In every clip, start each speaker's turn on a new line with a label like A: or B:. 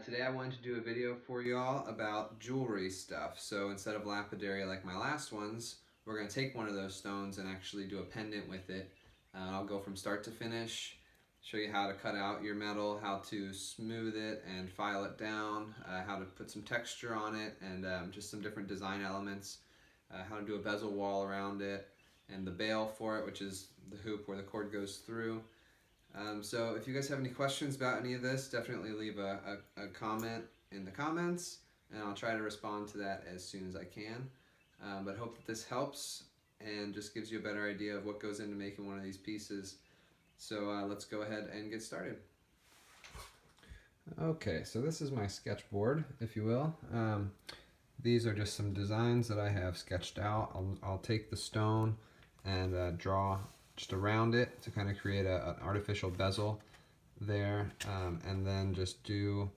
A: Today I wanted to do a video for y'all about jewelry stuff. So instead of lapidary like my last ones, we're going to take one of those stones and actually do a pendant with it. I'll go from start to finish, show you how to cut out your metal, how to smooth it and file it down, how to put some texture on it, and just some different design elements, how to do a bezel wall around it, and the bail for it, which is the hoop where the cord goes through. So if you guys have any questions about any of this, definitely leave a comment in the comments, and I'll try to respond to that as soon as I can. But hope that this helps and just gives you a better idea of what goes into making one of these pieces. So let's go ahead and get started. Okay, so this is my sketchboard, if you will. These are just some designs that I have sketched out. I'll take the stone and draw just around it to kind of create an artificial bezel there, and then just do,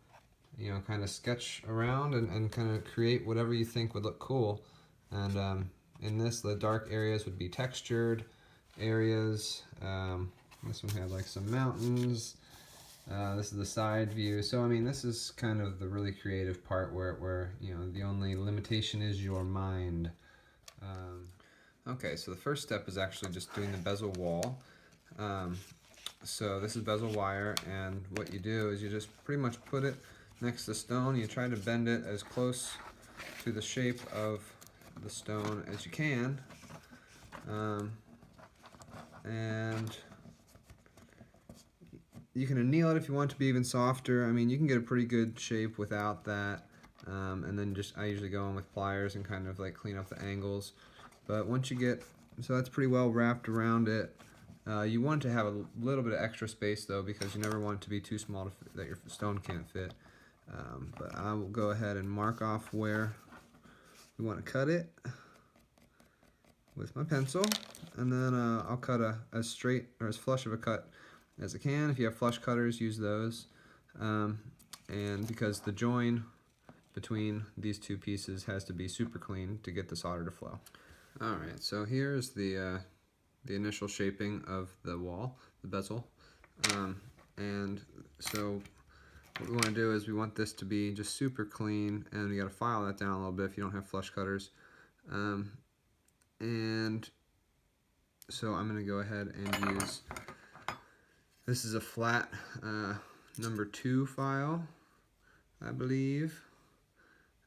A: kind of sketch around and kind of create whatever you think would look cool. And in this, the dark areas would be textured areas. This one had like some mountains. This is the side view. So I mean, this is kind of the really creative part where the only limitation is your mind. Okay, so the first step is actually just doing the bezel wall. So this is bezel wire, and what you do is you just pretty much put it next to the stone. You try to bend it as close to the shape of the stone as you can. And you can anneal it if you want it to be even softer. I mean, you can get a pretty good shape without that. And then I usually go in with pliers and kind of like clean up the angles. But once you get, so that's pretty well wrapped around it. You want to have a little bit of extra space though, because you never want it to be too small that your stone can't fit. But I will go ahead and mark off where we want to cut it with my pencil, and then I'll cut as straight or as flush of a cut as I can. If you have flush cutters, use those. And because the join between these two pieces has to be super clean to get the solder to flow. Alright, so here's the initial shaping of the wall, the bezel. And so what we want to do is we want this to be just super clean, and you got to file that down a little bit if you don't have flush cutters. And so I'm going to go ahead and use, this is a flat number 2 file, I believe.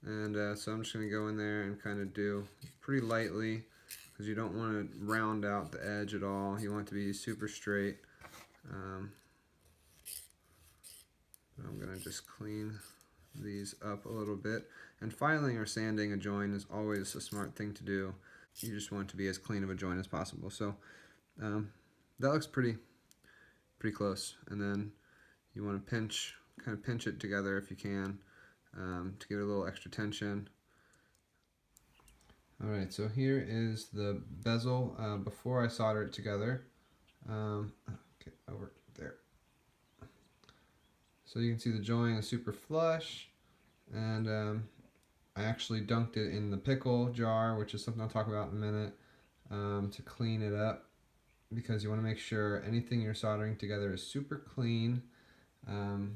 A: And so I'm just going to go in there and kind of do pretty lightly, because you don't want to round out the edge at all. You want it to be super straight. I'm going to just clean these up a little bit. And filing or sanding a join is always a smart thing to do. You just want it to be as clean of a join as possible. So that looks pretty close. And then you want to kind of pinch it together if you can, to give it a little extra tension. Alright, so here is the bezel before I solder it together. Okay, over there. So you can see the join is super flush, and I actually dunked it in the pickle jar, which is something I'll talk about in a minute, to clean it up, because you want to make sure anything you're soldering together is super clean,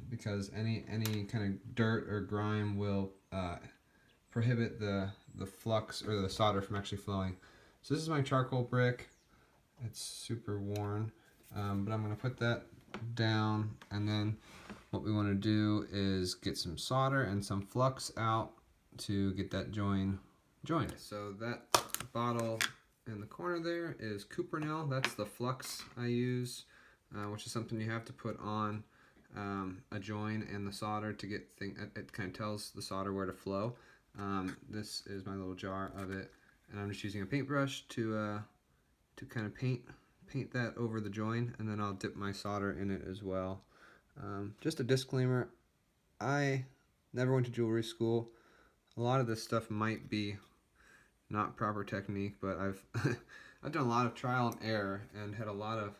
A: because any kind of dirt or grime will prohibit the flux or the solder from actually flowing. So this is my charcoal brick. It's super worn, but I'm going to put that down, and then what we want to do is get some solder and some flux out to get that joined. So that bottle in the corner there is cuprinol. That's the flux I use, which is something you have to put on a join and the solder to get it kind of tells the solder where to flow. This is my little jar of it, and I'm just using a paintbrush to kind of paint that over the join, and then I'll dip my solder in it as well. Just a disclaimer, I never went to jewelry school. A lot of this stuff might be not proper technique, but I've I've done a lot of trial and error and had a lot of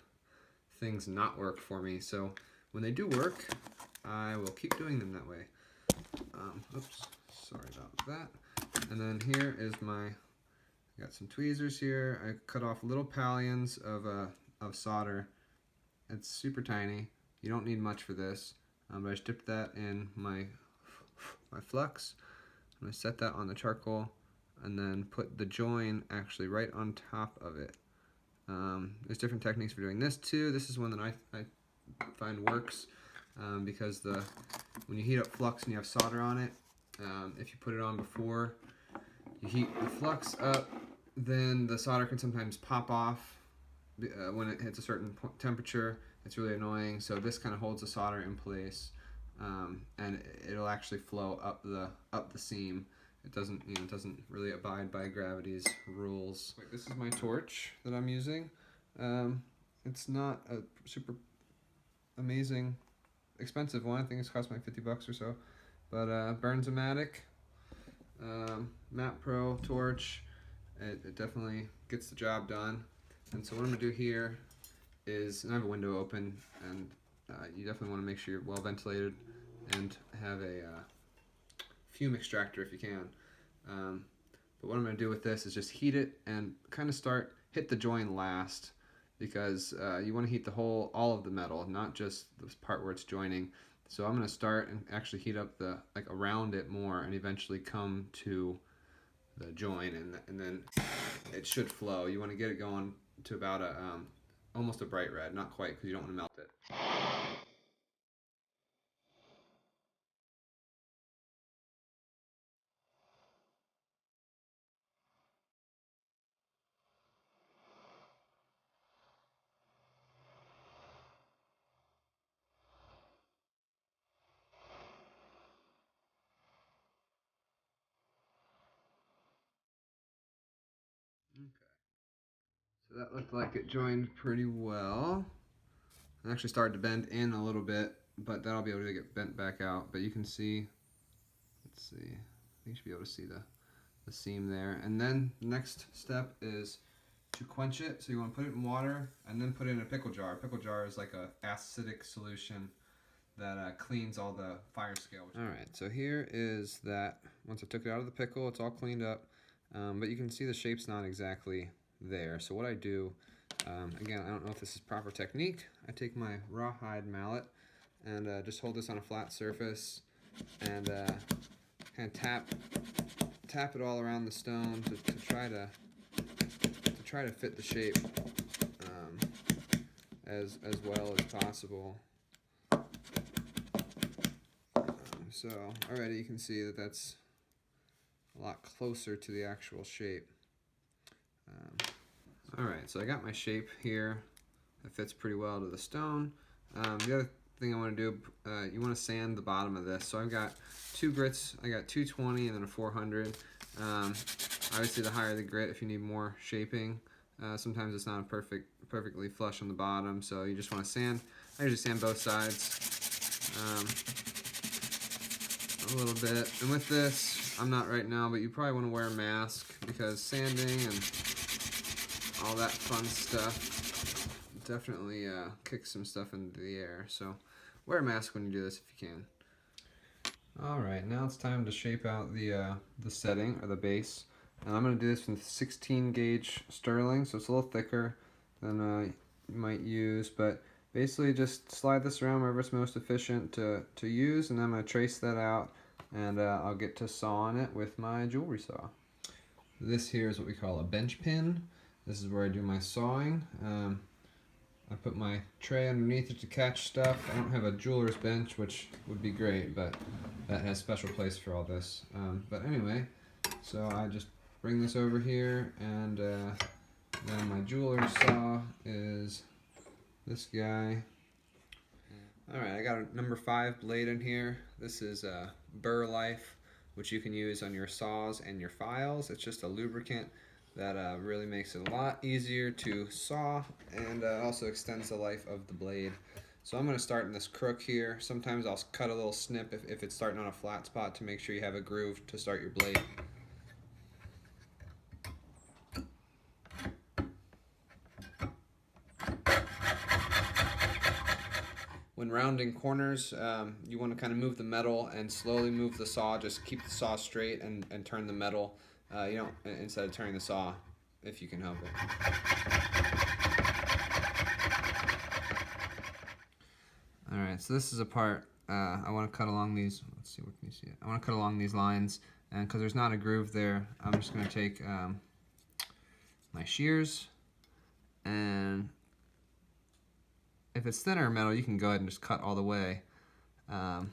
A: things not work for me. So when they do work, I will keep doing them that way. Oops, sorry about that. And then here is I got some tweezers here. I cut off little pallions of solder. It's super tiny. You don't need much for this. But I just dipped that in my flux. I'm going to set that on the charcoal and then put the join actually right on top of it. There's different techniques for doing this too. This is one that I find works because when you heat up flux and you have solder on it, if you put it on before you heat the flux up, then the solder can sometimes pop off when it hits a certain temperature. It's really annoying. So this kind of holds the solder in place, and it'll actually flow up the seam. It doesn't it doesn't really abide by gravity's rules. This is my torch that I'm using. It's not a super amazing expensive one. I think it's cost me like 50 bucks or so, but Burns-O-Matic Matte Pro torch. It definitely gets the job done. And so what I'm gonna do here is, and I have a window open, and you definitely want to make sure you're well ventilated and have a fume extractor if you can. But what I'm going to do with this is just heat it and kind of hit the join last, because you want to heat all of the metal, not just the part where it's joining. So I'm going to start and actually heat up around it more, and eventually come to the join, and then it should flow. You want to get it going to about almost a bright red, not quite, because you don't want to melt it. Okay. So that looked like it joined pretty well. It actually started to bend in a little bit, but that'll be able to get bent back out. But you can see, let's see, you should be able to see the seam there. And then the next step is to quench it. So you want to put it in water and then put it in a pickle jar. A pickle jar is like a acidic solution that cleans all the fire scale. Alright, so here is that. Once I took it out of the pickle, it's all cleaned up. But you can see the shape's not exactly there. So what I do, again, I don't know if this is proper technique. I take my rawhide mallet and just hold this on a flat surface and kind of tap it all around the stone to try to fit the shape as well as possible. So already you can see that that's a lot closer to the actual shape. Alright, so I got my shape here. It fits pretty well to the stone. The other thing I want to do, you want to sand the bottom of this. So I've got 2 grits. I got 220 and then a 400. Obviously the higher the grit if you need more shaping. Sometimes it's not perfectly flush on the bottom, so you just want to sand. I usually sand both sides a little bit. And with this, I'm not right now, but you probably want to wear a mask, because sanding and all that fun stuff definitely kicks some stuff into the air. So wear a mask when you do this if you can. Alright, now it's time to shape out the setting, or the base. And I'm going to do this with 16 gauge sterling, so it's a little thicker than you might use, but basically just slide this around wherever it's most efficient to use, and then I'm going to trace that out, and I'll get to sawing it with my jewelry saw. This here is what we call a bench pin. This is where I do my sawing. I put my tray underneath it to catch stuff. I don't have a jeweler's bench, which would be great, but that has special place for all this. But anyway, so I just bring this over here, and then my jeweler's saw is this guy. Alright, I got a number 5 blade in here. This is Burr Life, which you can use on your saws and your files. It's just a lubricant that really makes it a lot easier to saw, and also extends the life of the blade. So I'm going to start in this crook here. Sometimes I'll cut a little snip if it's starting on a flat spot, to make sure you have a groove to start your blade. When rounding corners, you want to kind of move the metal and slowly move the saw. Just keep the saw straight and turn the metal, instead of turning the saw, if you can help it. Alright, so this is a part I want to cut along these, let's see, what can you see? I want to cut along these lines, and because there's not a groove there, I'm just going to take my shears, and if it's thinner metal, you can go ahead and just cut all the way. I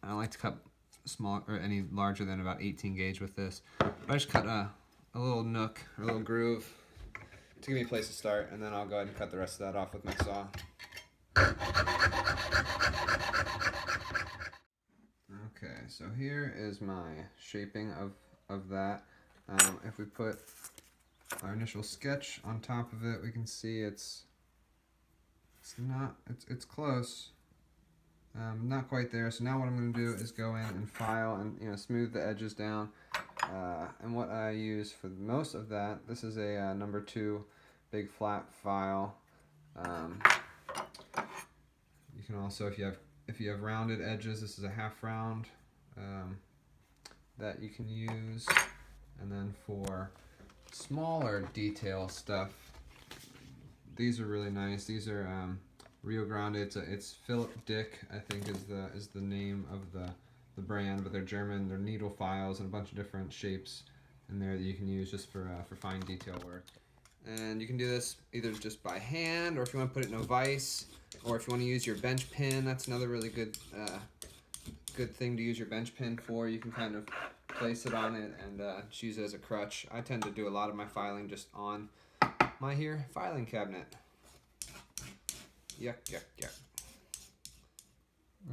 A: don't like to cut small or any larger than about 18 gauge with this. But I just cut a little nook or a little groove to give me a place to start, and then I'll go ahead and cut the rest of that off with my saw. Okay, so here is my shaping of that. If we put our initial sketch on top of it, we can see it's close. Not quite there. So now what I'm going to do is go in and file and smooth the edges down. And what I use for most of that, this is a number 2 big flat file. You can also, if you have rounded edges, this is a half round that you can use. And then for smaller detail stuff, these are really nice. These are Rio Grande. It's Philip Dick, I think is the name of the brand, but they're German. They're needle files and a bunch of different shapes in there that you can use just for fine detail work. And you can do this either just by hand, or if you want to put it in a vise, or if you want to use your bench pin. That's another really good thing to use your bench pin for. You can kind of place it on it and just use it as a crutch. I tend to do a lot of my filing just on my filing cabinet. Yuck, yuck, yuck.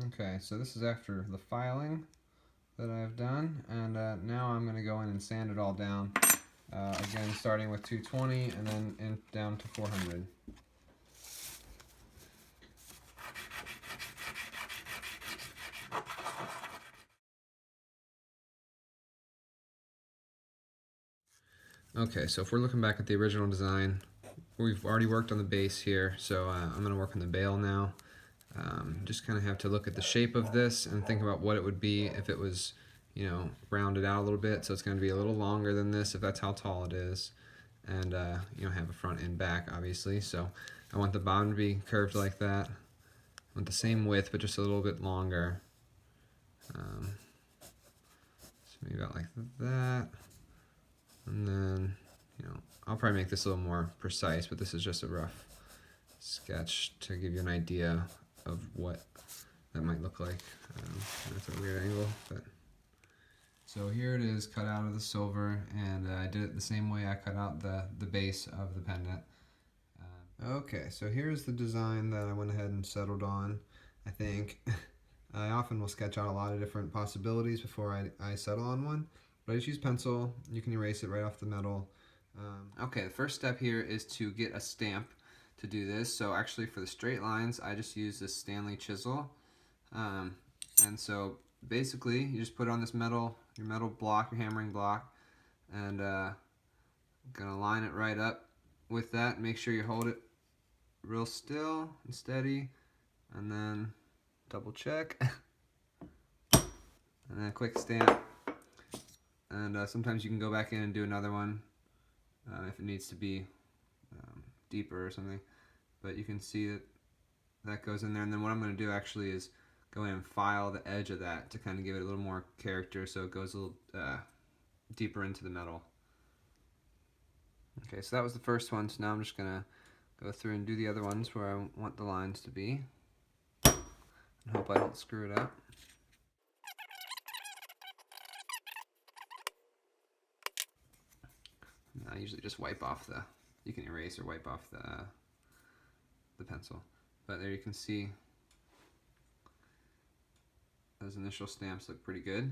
A: Okay, so this is after the filing that I've done, and now I'm going to go in and sand it all down. Again, starting with 220 and then down to 400. Okay, so if we're looking back at the original design, we've already worked on the base here, so I'm going to work on the bail now. Just kind of have to look at the shape of this and think about what it would be if it was, rounded out a little bit. So it's going to be a little longer than this if that's how tall it is, and have a front and back, obviously. So I want the bottom to be curved like that. I want the same width, but just a little bit longer. So maybe about like that. And then, I'll probably make this a little more precise, but this is just a rough sketch to give you an idea of what that might look like. That's a weird angle, but so here it is cut out of the silver, and I did it the same way I cut out the base of the pendant. Okay, so here's the design that I went ahead and settled on. I think I often will sketch out a lot of different possibilities before I settle on one, but I just use pencil. You can erase it right off the metal. Okay, the first step here is to get a stamp to do this. So actually for the straight lines, I just use this Stanley chisel. And so basically you just put it on this your metal block, your hammering block, and gonna line it right up with that. Make sure you hold it real still and steady, and then double check, and then a quick stamp. And sometimes you can go back in and do another one if it needs to be deeper or something. But you can see that goes in there. And then what I'm going to do actually is go in and file the edge of that to kind of give it a little more character, so it goes a little deeper into the metal. Okay, so that was the first one. So now I'm just going to go through and do the other ones where I want the lines to be. And hope I don't screw it up. I usually just wipe off you can erase or wipe off the pencil. But there you can see those initial stamps look pretty good.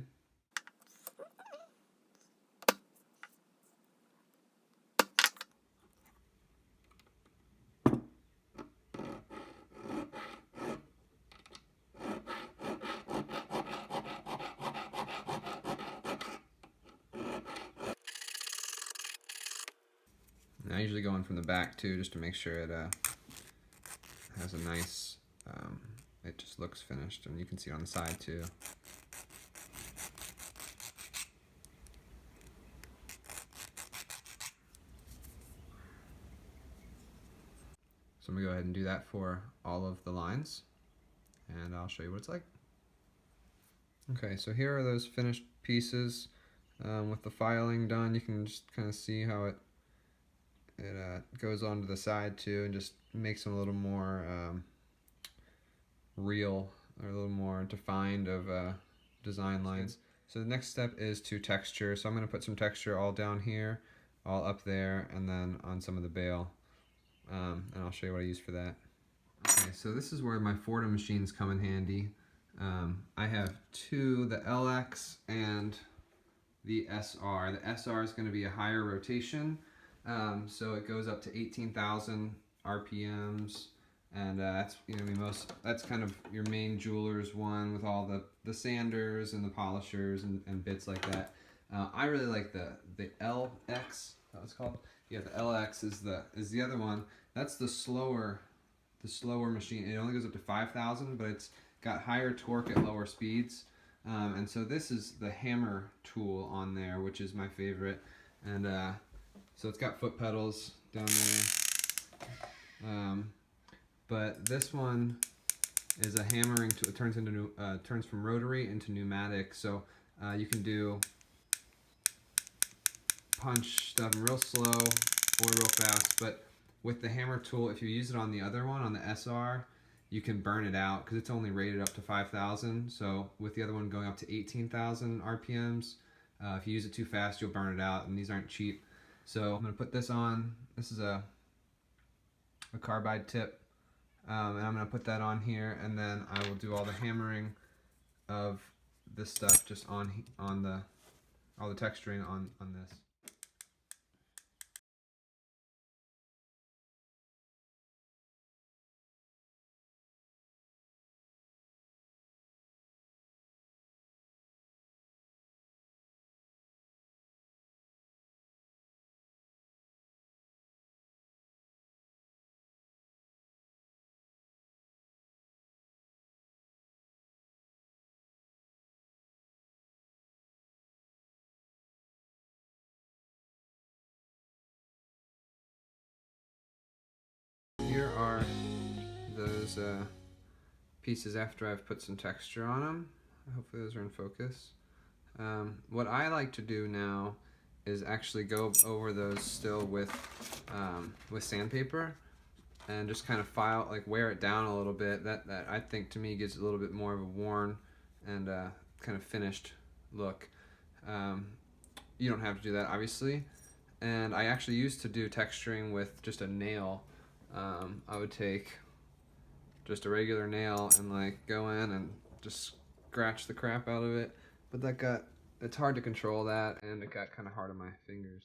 A: And I usually go in from the back too, just to make sure it has a nice, it just looks finished, and you can see it on the side too. So I'm going to go ahead and do that for all of the lines, and I'll show you what it's like. Okay, so here are those finished pieces with the filing done. You can just kind of see how it goes onto the side too, and just makes them a little more real or a little more defined of design lines. So the next step is to texture. So I'm going to put some texture all down here, all up there, and then on some of the bail. And I'll show you what I use for that. Okay, so this is where my Foredom machines come in handy. I have two, the LX and the SR. The SR is going to be a higher rotation, so it goes up to 18,000 RPMs, and that's that's kind of your main jeweler's one with all the sanders and the polishers and bits like that. I really like the LX. That was called. Yeah, the LX is the other one. That's the slower machine. It only goes up to 5,000, but it's got higher torque at lower speeds. And so this is the hammer tool on there, which is my favorite. And so it's got foot pedals down there. But this one is a hammering tool. It turns from rotary into pneumatic. So you can do punch stuff real slow or real fast. But with the hammer tool, if you use it on the other one, on the SR, you can burn it out because it's only rated up to 5,000. So with the other one going up to 18,000 RPMs, if you use it too fast, you'll burn it out, and these aren't cheap. So I'm gonna put this on. This is a carbide tip, and I'm gonna put that on here, and then I will do all the hammering of this stuff just on all the texturing on this. Here are those pieces after I've put some texture on them. Hopefully those are in focus. What I like to do now is actually go over those still with sandpaper and just kind of wear it down a little bit. That I think to me gives a little bit more of a worn and kind of finished look. You don't have to do that obviously. And I actually used to do texturing with just a nail. I would take just a regular nail and go in and just scratch the crap out of it. But it's hard to control that, and it got kind of hard on my fingers.